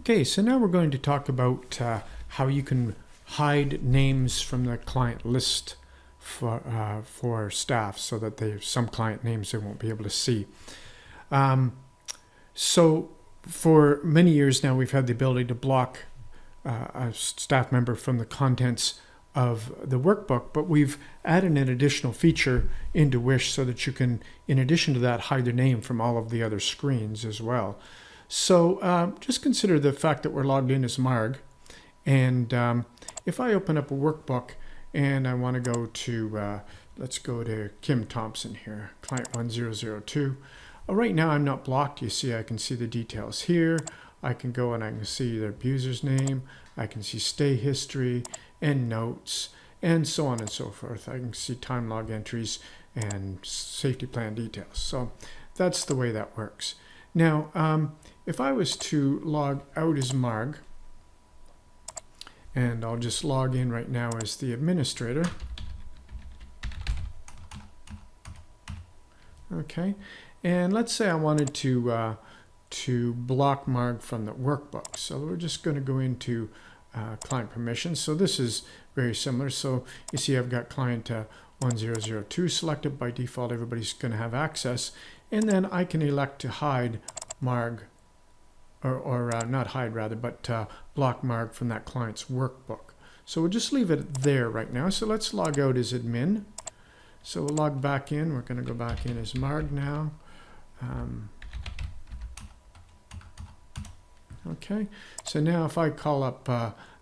Okay, so now we're going to talk about how you can hide names from the client list for staff, so that they have some client names they won't be able to see. So for many years now, we've had the ability to block a staff member from the contents of the workbook, but we've added an additional feature into WISH so that you can, in addition to that, hide their name from all of the other screens as well. So just consider the fact that we're logged in as Marg, and if I open up a workbook and I want to go to, let's go to Kim Thompson here, client 1002. Right now I'm not blocked. You see, I can see the details here. I can go and I can see their abuser's name. I can see stay history and notes and so on and so forth. I can see time log entries and safety plan details. So that's the way that works. Now, if I was to log out as Marg, and I'll just log in right now as the administrator. Okay, and let's say I wanted to block Marg from the workbook. So we're just going to go into client permissions. So this is very similar. So you see I've got client 1002 selected. By default, everybody's going to have access. And then I can elect to hide Marg, or not hide rather, but block Marg from that client's workbook. So we'll just leave it there right now. So let's log out as admin. So we'll log back in. We're going to go back in as Marg now. Okay, so now if I call up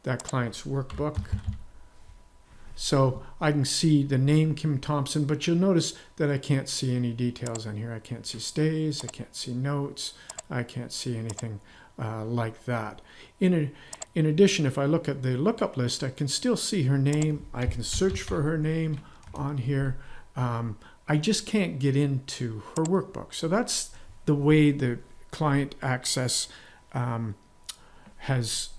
that client's workbook, so I can see the name Kim Thompson, but you'll notice that I can't see any details on here. I can't see stays, I can't see notes, I can't see anything like that. In addition, if I look at the lookup list, I can still see her name. I can search for her name on here. I just can't get into her workbook. So that's the way the client access has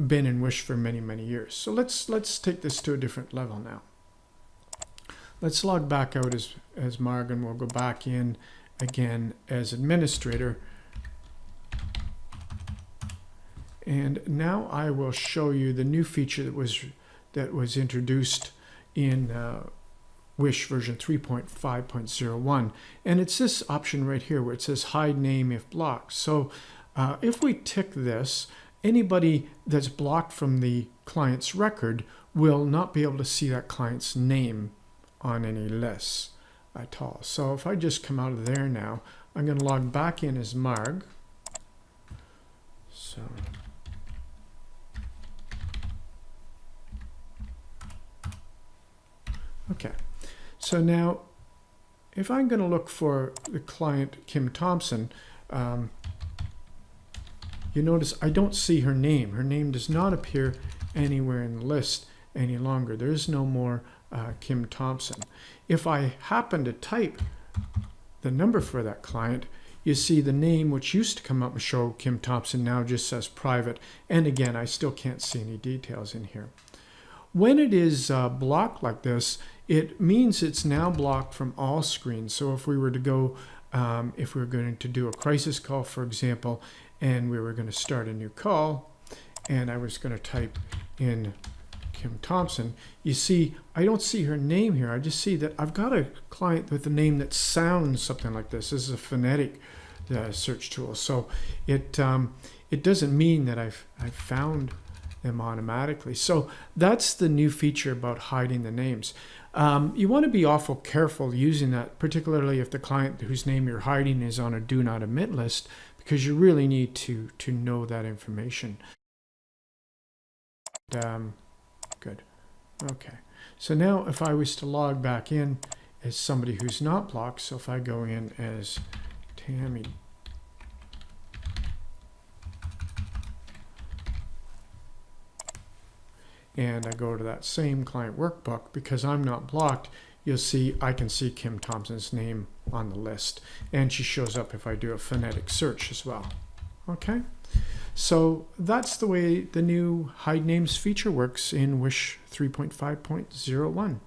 been in WISH for many, many years. So let's take this to a different level now. Let's log back out as Marg, and we'll go back in again as administrator. And now I will show you the new feature that was introduced in WISH version 3.5.01, and it's this option right here where it says hide name if blocked. So if we tick this, anybody that's blocked from the client's record will not be able to see that client's name on any lists at all. So if I just come out of there now, I'm going to log back in as Marg. So okay, so now if I'm going to look for the client Kim Thompson, you notice I don't see her name. Her name does not appear anywhere in the list any longer. There is no more Kim Thompson. If I happen to type the number for that client, you see the name, which used to come up and show Kim Thompson, now just says private. And again, I still can't see any details in here. When it is blocked like this, it means it's now blocked from all screens. So if we were to go, if we were going to do a crisis call, for example, and we were going to start a new call, and I was going to type in Kim Thompson, you see I don't see her name here. I just see that I've got a client with a name that sounds something like this. This is a phonetic search tool, so it doesn't mean that I've found them automatically. So that's the new feature about hiding the names. You want to be awful careful using that, particularly if the client whose name you're hiding is on a do not omit list, because you really need to know that information. Good. Okay. So now if I was to log back in as somebody who's not blocked, so if I go in as Tammy, and I go to that same client workbook, because I'm not blocked, you'll see I can see Kim Thompson's name on the list, and she shows up if I do a phonetic search as well. Okay, so that's the way the new hide names feature works in WISH 3.5.01.